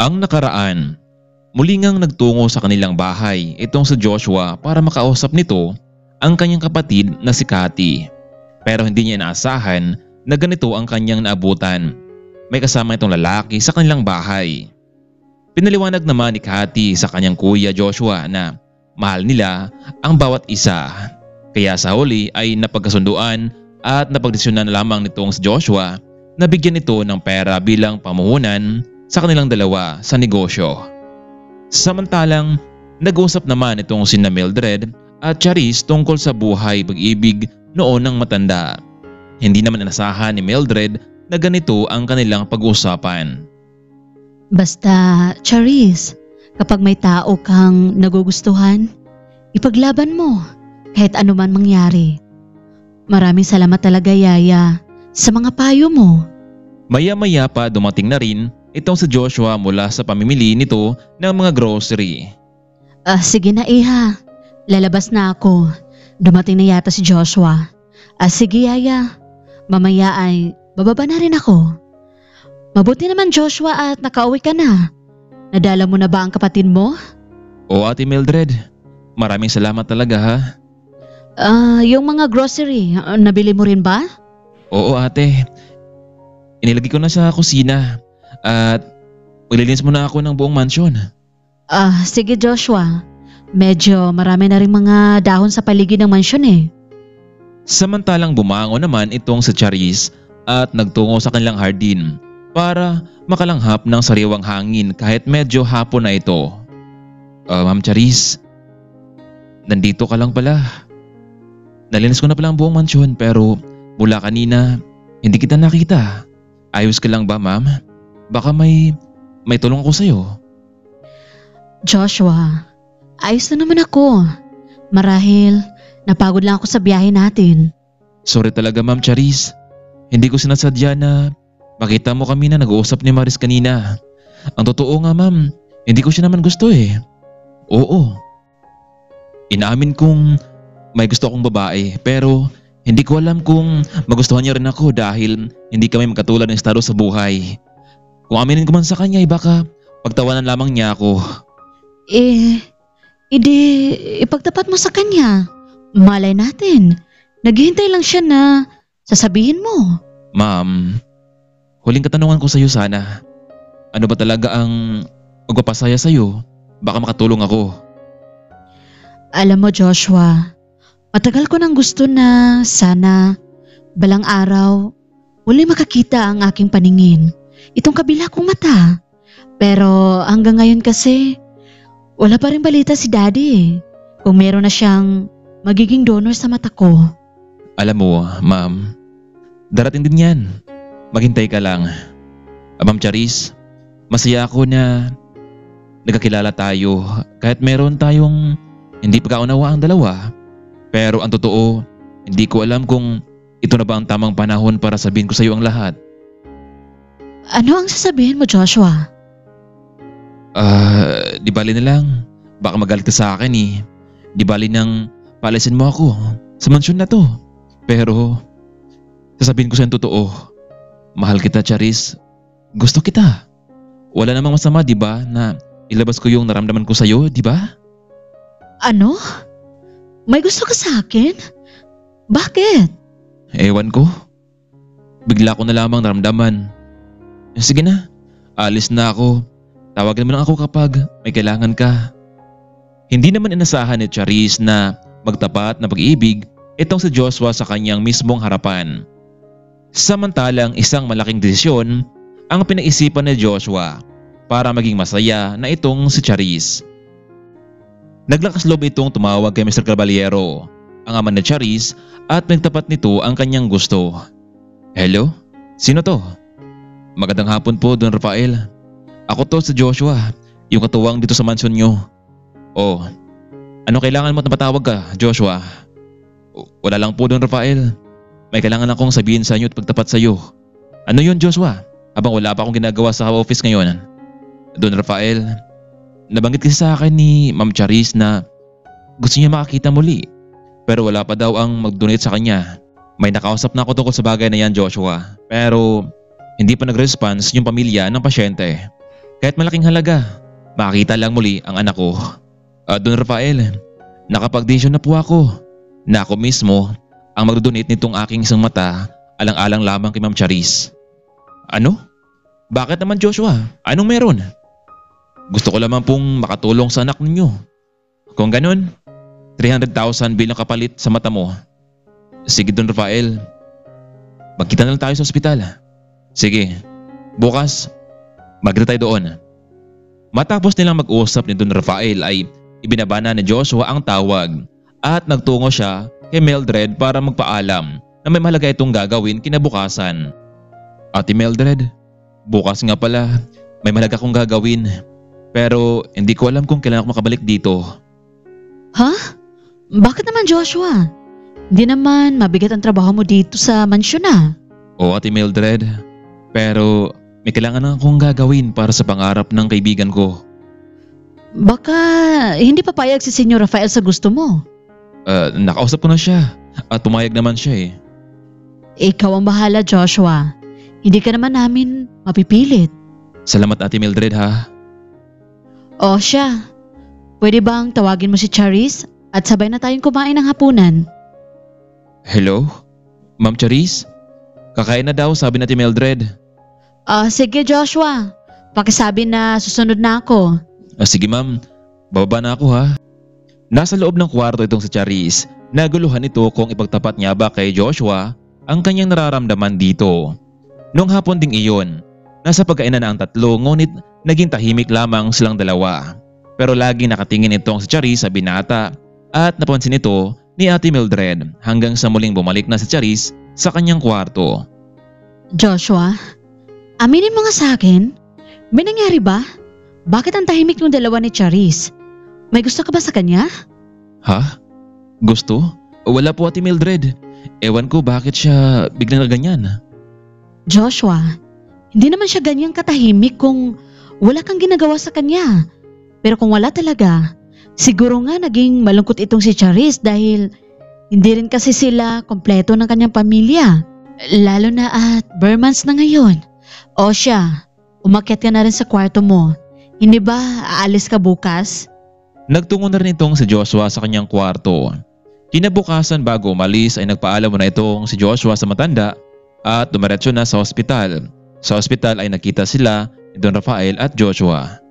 Ang nakaraan, muli ngang nagtungo sa kanilang bahay itong si Joshua para makausap nito ang kanyang kapatid na si Cathy. Pero hindi niya inaasahan na ganito ang kanyang naabutan. May kasama itong lalaki sa kanilang bahay. Pinaliwanag naman ni Cathy sa kanyang kuya Joshua na mahal nila ang bawat isa. Kaya sa huli ay napagkasunduan at napagdesisyonan na lamang nitong si Joshua na bigyan ito ng pera bilang pamuhunan sa kanilang dalawa sa negosyo. Samantalang nag-usap naman itong sina Mildred at Charis tungkol sa buhay pag-ibig noon ng matanda. Hindi naman inasahan ni Mildred na ganito ang kanilang pag-uusapan. Basta, Charis, kapag may tao kang nagugustuhan, ipaglaban mo kahit anuman mangyari. Maraming salamat talaga, Yaya, sa mga payo mo. Maya-maya pa dumating na rin itong si Joshua mula sa pamimili nito ng mga grocery. Sige na, Iha. Lalabas na ako. Dumating na yata si Joshua. Sige, Yaya. Mamaya ay bababa na rin ako. Mabuti naman, Joshua, at nakauwi ka na. Nadala mo na ba ang kapatid mo? O Ate Mildred, maraming salamat talaga ha. Yung mga grocery, nabili mo rin ba? Oo ate, inilagay ko na sa kusina at maglilinis muna ako ng buong mansyon. Sige Joshua, medyo marami na rin mga dahon sa paligid ng mansyon eh. Samantalang bumangon naman itong si Charis at nagtungo sa kanilang hardin para makalanghap ng sariwang hangin kahit medyo hapon na ito. Ma'am Charis, nandito ka lang pala. Nalinis ko na pala ang buong mansyon pero mula kanina hindi kita nakita. Ayos ka lang ba ma'am? Baka may tulong ako sa'yo. Joshua, ayos na naman ako. Marahil napagod lang ako sa biyahe natin. Sorry talaga ma'am Charis. Hindi ko sinasadya na makita mo kami na nag-uusap ni Maris kanina. Ang totoo nga ma'am, hindi ko siya naman gusto eh. Oo. Inaamin kong may gusto akong babae pero hindi ko alam kung magustuhan niya rin ako dahil hindi kami magkatulad ng estado sa buhay. Kung aminin ko man sa kanya ay baka pagtawanan lamang niya ako. Hindi ipagtapat mo sa kanya. Malay natin, naghihintay lang siya na sasabihin mo. Ma'am, huling katanungan ko sa iyo sana. Ano ba talaga ang magpapasaya sa iyo? Baka makatulong ako. Alam mo Joshua, matagal ko nang gusto na sana balang araw uli makakita ang aking paningin, itong kabila kong mata. Pero hanggang ngayon kasi wala pa rin balita si Daddy eh, kung meron na siyang magiging donor sa mata ko. Alam mo, ma'am, darating din yan. Maghintay ka lang. Ma'am Charis, masaya ako na nagkakilala tayo kahit meron tayong hindi pagkaunawa ang dalawa. Pero ang totoo, hindi ko alam kung ito na ba ang tamang panahon para sabihin ko sa iyo ang lahat. Ano ang sasabihin mo Joshua? Di bali na lang. Baka magalit ka sa akin eh. Di bali nang palisin mo ako sa mansyon na to. Pero sasabihin ko sa iyo ang totoo. Mahal kita Charis. Gusto kita. Wala namang masama di ba na ilabas ko yung naramdaman ko sa iyo, di ba? Ano? May gusto ka sa akin? Bakit? Ewan ko. Bigla ko na lamang naramdaman. Sige na, alis na ako. Tawagan mo lang ako kapag may kailangan ka. Hindi naman inasahan ni Charis na magtapat na pag-ibig itong si Joshua sa kanyang mismong harapan. Samantalang isang malaking desisyon ang pinaisipan ni Joshua para maging masaya na itong si Charis. Naglakas loob itong tumawag kay Mr. Caballero, ang ama ni Charis, at nagtapat nito ang kanyang gusto. Hello? Sino to? Magandang hapon po, Don Rafael. Ako to si Joshua, yung katuwang dito sa mansyon nyo. Oh, ano kailangan mo at napatawag ka, Joshua? Wala lang po, Don Rafael. May kailangan akong sabihin sa inyo at pagtapat sa iyo. Ano yun, Joshua? Habang wala pa akong ginagawa sa office ngayon. Don Rafael, nabanggit kasi sa akin ni Ma'am Charis na gusto niya makakita muli pero wala pa daw ang mag-donate sa kanya. May nakausap na ako tungkol sa bagay na yan Joshua pero hindi pa nag-response yung pamilya ng pasyente. Kahit malaking halaga, makita lang muli ang anak ko. Don Rafael, nakapag-desisyon na po ako na ako mismo ang magdodonate nitong aking isang mata alang-alang lamang kay Ma'am Charis. Ano? Bakit naman Joshua? Anong meron? Gusto ko lamang pong makatulong sa anak ninyo. Kung ganun, 300,000 bilang kapalit sa mata mo. Sige Don Rafael, magkita na lang tayo sa ospital. Sige, bukas magkita tayo doon. Matapos nilang mag-usap ni Don Rafael ay ibinaba na ni Joshua ang tawag at nagtungo siya kay Mildred para magpaalam na may mahalaga itong gagawin kinabukasan. Ate Mildred, bukas nga pala may mahalaga kong gagawin pero hindi ko alam kung kailan ako makabalik dito. Ha? Bakit naman Joshua? Hindi naman mabigat ang trabaho mo dito sa mansyon ah. Oo Ate Mildred, pero may kailangan akong gagawin para sa pangarap ng kaibigan ko. Baka hindi papayag si Senyor Rafael sa gusto mo. Nakausap ko na siya at pumayag naman siya eh. Ikaw ang bahala Joshua. Hindi ka naman namin mapipilit. Salamat Ate Mildred ha. O siya, pwede bang tawagin mo si Charis at sabay na tayong kumain ng hapunan? Hello? Ma'am Charis? Kakain na daw sabi ni Ate Mildred. Sige Joshua, pakisabi na susunod na ako. Sige ma'am, bababa na ako ha. Nasa loob ng kwarto itong si Charis. Naguluhan ito kung ipagtapat niya ba kay Joshua ang kanyang nararamdaman dito. Noong hapon ding iyon, nasa pagkainan na ang tatlo ngunit naging tahimik lamang silang dalawa. Pero laging nakatingin itong si Charis sa binata at napansin ito ni Ate Mildred hanggang sa muling bumalik na si Charis sa kanyang kwarto. Joshua, aminin mo nga sa akin, may nangyari ba? Bakit ang tahimik ng dalawa ni Charis? May gusto ka ba sa kanya? Ha? Gusto? Wala po Ate Mildred. Ewan ko bakit siya biglang na ganyan. Joshua, hindi naman siya ganyang katahimik kung wala kang ginagawa sa kanya. Pero kung wala talaga, siguro nga naging malungkot itong si Charis dahil hindi rin kasi sila kompleto ng kanyang pamilya. Lalo na at Burmans na ngayon. O siya, umakyat ka na rin sa kwarto mo. Hindi ba aalis ka bukas? Nagtungo na rin itong si Joshua sa kanyang kwarto. Kinabukasan bago umalis ay nagpaalam mo na itong si Joshua sa matanda at dumiretso na sa ospital. Sa ospital ay nakita sila ni Don Rafael at Joshua.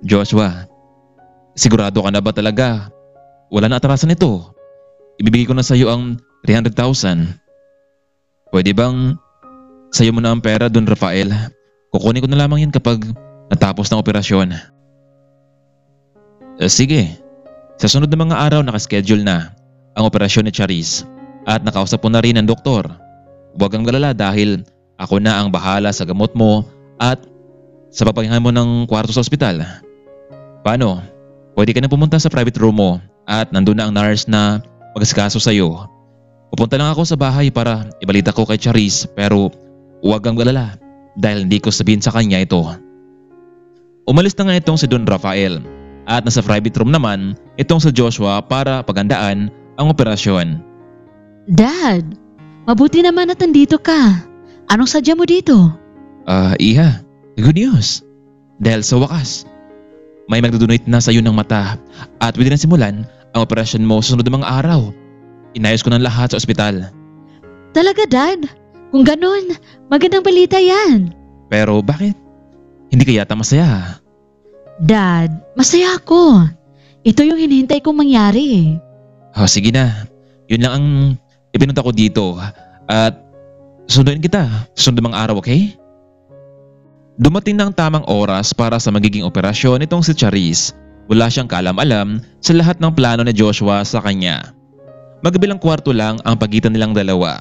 Joshua, sigurado ka na ba talaga? Wala na atrasan ito. Ibibigay ko na sa iyo ang 300,000. Pwede bang sayo mo na ang pera Don Rafael? Kukunin ko na lamang yan kapag natapos ng operasyon. Sige, sa sunod na mga araw nakaschedule na ang operasyon ni Charis at nakausap ko na rin ang doktor. Huwag kang galala dahil ako na ang bahala sa gamot mo at sa papahingan mo ng kwarto sa ospital. Paano? Pwede ka na pumunta sa private room mo at nandun na ang nurse na mag-asikaso sa iyo. Pupunta lang ako sa bahay para ibalita ko kay Charis pero huwag kang galala dahil hindi ko sabihin sa kanya ito. Umalis na nga itong si Don Rafael at nasa private room naman itong si Joshua para paghandaan ang operasyon. Dad, mabuti naman at nandito ka. Anong sadya mo dito? Iha, good news. Dahil sa wakas, may magdodonate na sa iyo ng mata at pwede na simulan ang operasyon mo sa sunod na mga araw. Inayos ko ng lahat sa ospital. Talaga Dad? Kung ganun, magandang balita yan. Pero bakit? Hindi ka yata masaya? Dad, masaya ako. Ito yung hinihintay kong mangyari. Sige na. Yun lang ang ipinunta ko dito. At sunduin kita sa sunod mga araw, okay? Dumating na ang tamang oras para sa magiging operasyon nitong si Charis. Wala siyang kaalam-alam sa lahat ng plano ni Joshua sa kanya. Magkabilang kwarto lang ang pagitan nilang dalawa.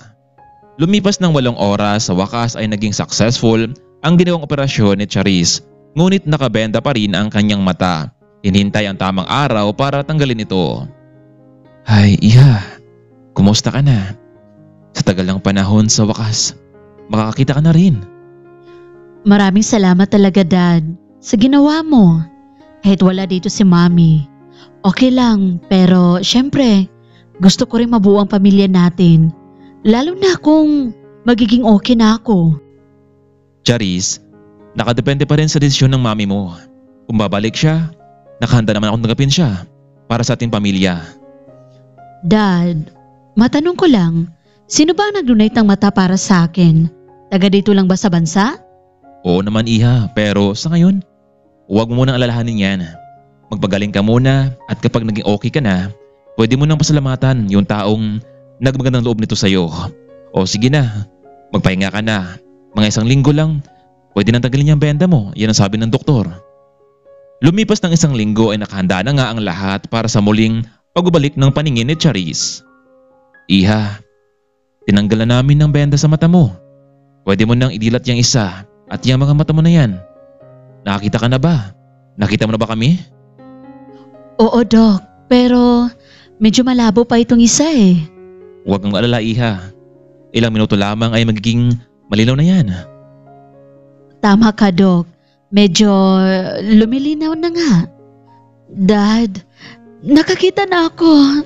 Lumipas ng 8 oras sa wakas ay naging successful ang ginawang operasyon ni Charis. Ngunit nakabenda pa rin ang kanyang mata. Hinintay ang tamang araw para tanggalin ito. Ay, Iha. Kumusta ka na? Sa tagal ng panahon sa wakas, makakakita ka na rin. Maraming salamat talaga Dad sa ginawa mo. Kahit wala dito si Mommy. Okay lang pero syempre gusto ko rin mabuo ang pamilya natin. Lalo na kung magiging okay na ako. Charis, nakadepende pa rin sa desisyon ng mami mo. Kung babalik siya, nakahanda naman akong tanggapin siya para sa ating pamilya. Dad, matanong ko lang, sino ba ang nag-donate ng mata para sa akin? Taga dito lang ba sa bansa? Oo naman iha, pero sa ngayon, huwag mo munang alalahanin yan. Magpagaling ka muna at kapag naging okay ka na, pwede mo nang pasalamatan yung taong nagmagandang loob nito sa'yo. O sige na, magpahinga ka na. Mga 1 linggo lang, pwede nang tagalin yung benda mo, yan ang sabi ng doktor. Lumipas ng 1 linggo ay nakahanda na nga ang lahat para sa muling pagbabalik ng paningin ni Charis. Iha, tinanggal na namin ng benda sa mata mo. Pwede mo nang idilat yung isa at yung mga mata mo na yan. Nakakita ka na ba? Nakita mo na ba kami? Oo, Doc, pero medyo malabo pa itong isa eh. Huwag kang alala iha. Ilang minuto lamang ay magiging malinaw na yan. Tama ka, Doc. Medyo lumilinaw na nga. Dad, nakakita na ako.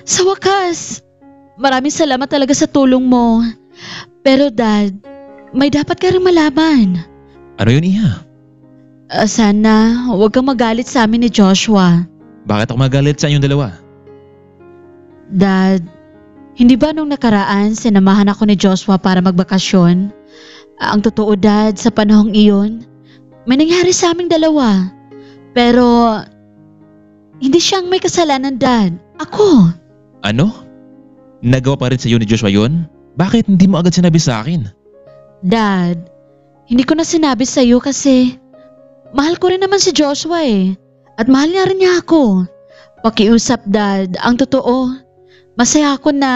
Sa wakas, maraming salamat talaga sa tulong mo. Pero Dad, may dapat ka rin malaman. Ano yun iha? Sana huwag kang magalit sa amin ni Joshua. Bakit ako magalit sa inyong dalawa? Dad, hindi ba nung nakaraan sinamahan ako ni Joshua para magbakasyon? Ang totoo, Dad, sa panahong iyon, may nangyari sa aming dalawa. Pero hindi siyang may kasalanan, Dad. Ako. Ano? Nagawa pa rin sa iyo ni Joshua yun? Bakit hindi mo agad sinabi sa akin? Dad, hindi ko na sinabi sa iyo kasi mahal ko rin naman si Joshua eh. At mahal niya rin niya ako. Pakiusap, Dad. Ang totoo, masaya ako na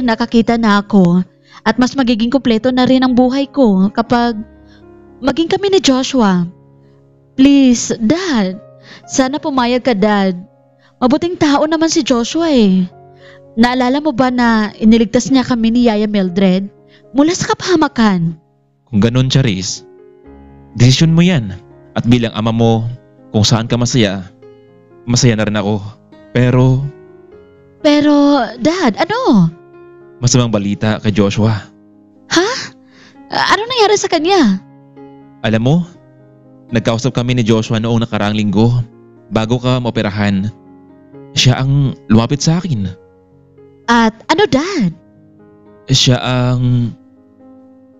nakakita na ako. At mas magiging kumpleto na rin ang buhay ko kapag maging kami ni Joshua. Please, Dad. Sana pumayag ka, Dad. Mabuting tao naman si Joshua eh. Naalala mo ba na iniligtas niya kami ni Yaya Mildred mula sa kapahamakan? Kung ganun, Charis, desisyon mo yan. At bilang ama mo, kung saan ka masaya, masaya na rin ako. Pero Dad, ano? masamang balita kay Joshua. Ha? Ano nangyari sa kanya? Alam mo, nagkausap kami ni Joshua noong nakaraang linggo bago ka maoperahan. Siya ang lumapit sa akin. At ano, Dad? Siya ang...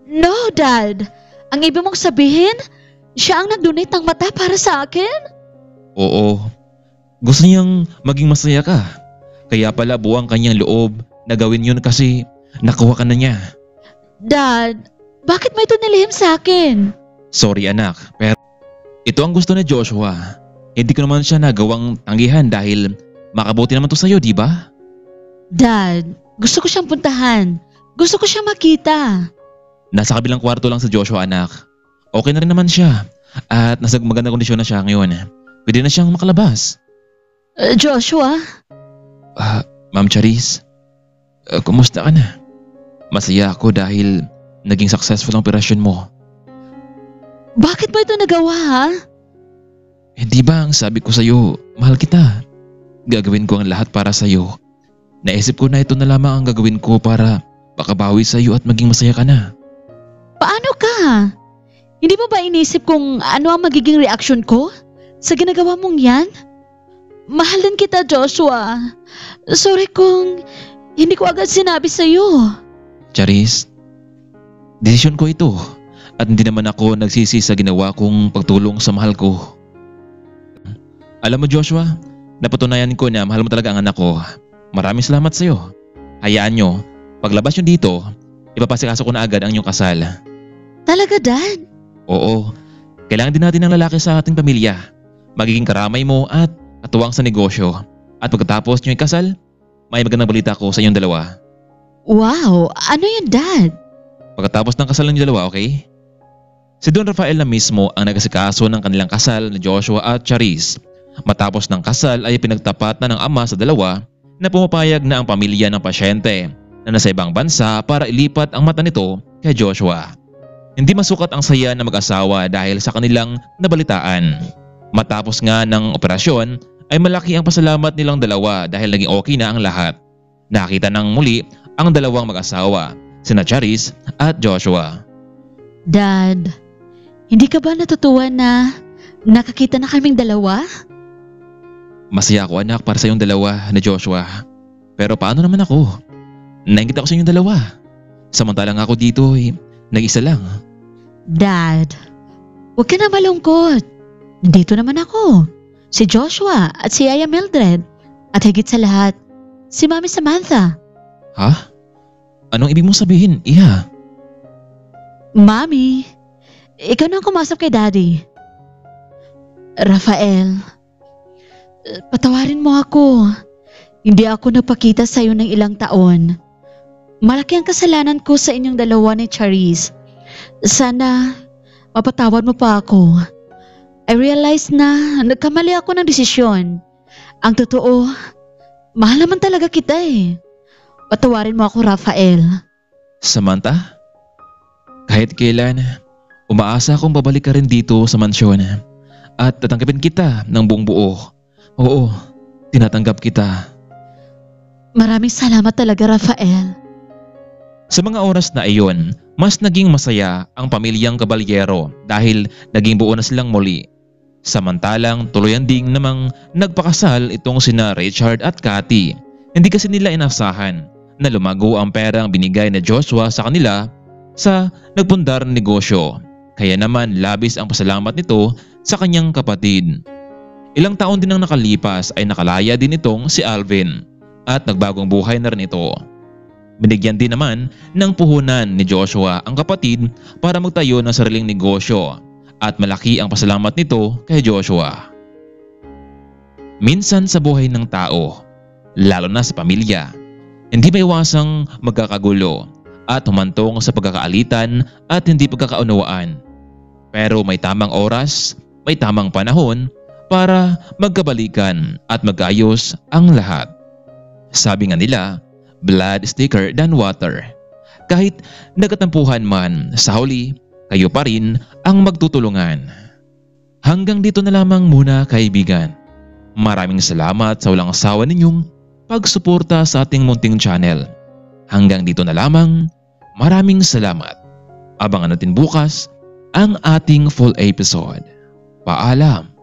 No, Dad. Ang ibig mong sabihin, siya ang nag-donate ng mata para sa akin? Oo. Gusto niyang maging masaya ka. Kaya pala buwang kanyang loob na gawin yun kasi nakuha ka na niya. Dad, bakit mo ito nilihim sa akin? Sorry anak, pero ito ang gusto ni Joshua. Hindi ko naman siya nagawang tanggihan dahil makabuti naman to sa'yo, di ba? Dad, gusto ko siyang puntahan. Gusto ko siyang makita. Nasa kabilang kwarto lang sa Joshua anak. Okay na rin naman siya at nasa magandang kondisyon na siya ngayon. Pwede na siyang makalabas. Joshua? Ma'am Charis, kumusta ka na? Masaya ako dahil naging successful ang operasyon mo. Bakit mo ito nagawa, ha? Hindi ba ang sabi ko sa'yo, mahal kita. Gagawin ko ang lahat para sa'yo. Naisip ko na ito na lamang ang gagawin ko para makabawi sa'yo at maging masaya ka na. Paano ka? Hindi mo ba inisip kung ano ang magiging reaksyon ko sa ginagawa mong yan? Mahal din kita, Joshua. Sorry kung hindi ko agad sinabi sa'yo. Charis, desisyon ko ito at hindi naman ako nagsisi sa ginawa kong pagtulong sa mahal ko. Alam mo Joshua, napatunayan ko na mahal mo talaga ang anak ko. Maraming salamat sa iyo. Hayaan nyo, paglabas nyo dito, ipapasikaso ko na agad ang inyong kasal. Talaga, Dad? Oo, kailangan din natin ng lalaki sa ating pamilya. Magiging karamay mo at katuwang sa negosyo. At pagkatapos nyo ikasal, may magandang balita ko sa inyong dalawa. Wow, ano yun, Dad? Pagkatapos ng kasal ng dalawa, okay? Si Don Rafael na mismo ang nagasikaso ng kanilang kasal na Joshua at Charis. Matapos ng kasal ay pinagtapat na ng ama sa dalawa na pumapayag na ang pamilya ng pasyente na nasa ibang bansa para ilipat ang mata nito kay Joshua. Hindi masukat ang saya ng mag-asawa dahil sa kanilang nabalitaan. Matapos nga ng operasyon ay malaki ang pasalamat nilang dalawa dahil naging okay na ang lahat. Nakita ng muli ang dalawang mag-asawa, sina Charis at Joshua. Dad, Hindi ka ba natutuwa na nakakita na kaming dalawa? Masaya ako anak para sa yung dalawa na Joshua. Pero paano naman ako? Nakikita ko sa inyong dalawa. Samantalang ako dito nag-isa lang. Dad, huwag ka na malungkot. Nandito naman ako. Si Joshua at si Yaya Mildred. At higit sa lahat, si Mami Samantha. Ha? Anong ibig mong sabihin, Iha? Mami, ikaw na ang kumasap kay Daddy. Rafael, patawarin mo ako. Hindi ako nagpakita sa iyo ng ilang taon. Malaki ang kasalanan ko sa inyong dalawa ni Charisse. Sana mapatawad mo pa ako. I realize na nagkamali ako ng desisyon. Ang totoo, mahal naman talaga kita eh. Patawarin mo ako, Rafael. Samantha? Kahit kailan, umaasa akong babalik ka rin dito sa mansyon at tatanggapin kita ng buong buo. Oo, tinatanggap kita. Maraming salamat talaga, Rafael. Sa mga oras na iyon, mas naging masaya ang pamilyang Caballero dahil naging buo na silang muli. Samantalang tuluyan ding namang nagpakasal itong sina Richard at Cathy. Hindi kasi nila inasahan na lumago ang perang binigay na Joshua sa kanila sa nagpundar na negosyo. Kaya naman labis ang pasalamat nito sa kanyang kapatid. Ilang taon din ang nakalipas ay nakalaya din itong si Alvin at nagbagong buhay na rin ito. Binigyan din naman ng puhunan ni Joshua ang kapatid para magtayo ng sariling negosyo at malaki ang pasalamat nito kay Joshua. Minsan sa buhay ng tao, lalo na sa pamilya, hindi maiwasang magkakagulo at humantong sa pagkakaalitan at hindi pagkakaunawaan. Pero may tamang oras, may tamang panahon para magkabalikan at magkaayos ang lahat. Sabi nga nila, blood is thicker than water. Kahit nagkatampuhan man, sa huli, kayo pa rin ang magtutulungan. Hanggang dito na lamang muna kaibigan. Maraming salamat sa walang asawa ninyong pagsuporta sa ating munting channel. Hanggang dito na lamang, maraming salamat. Abangan natin bukas ang ating full episode. Paalam.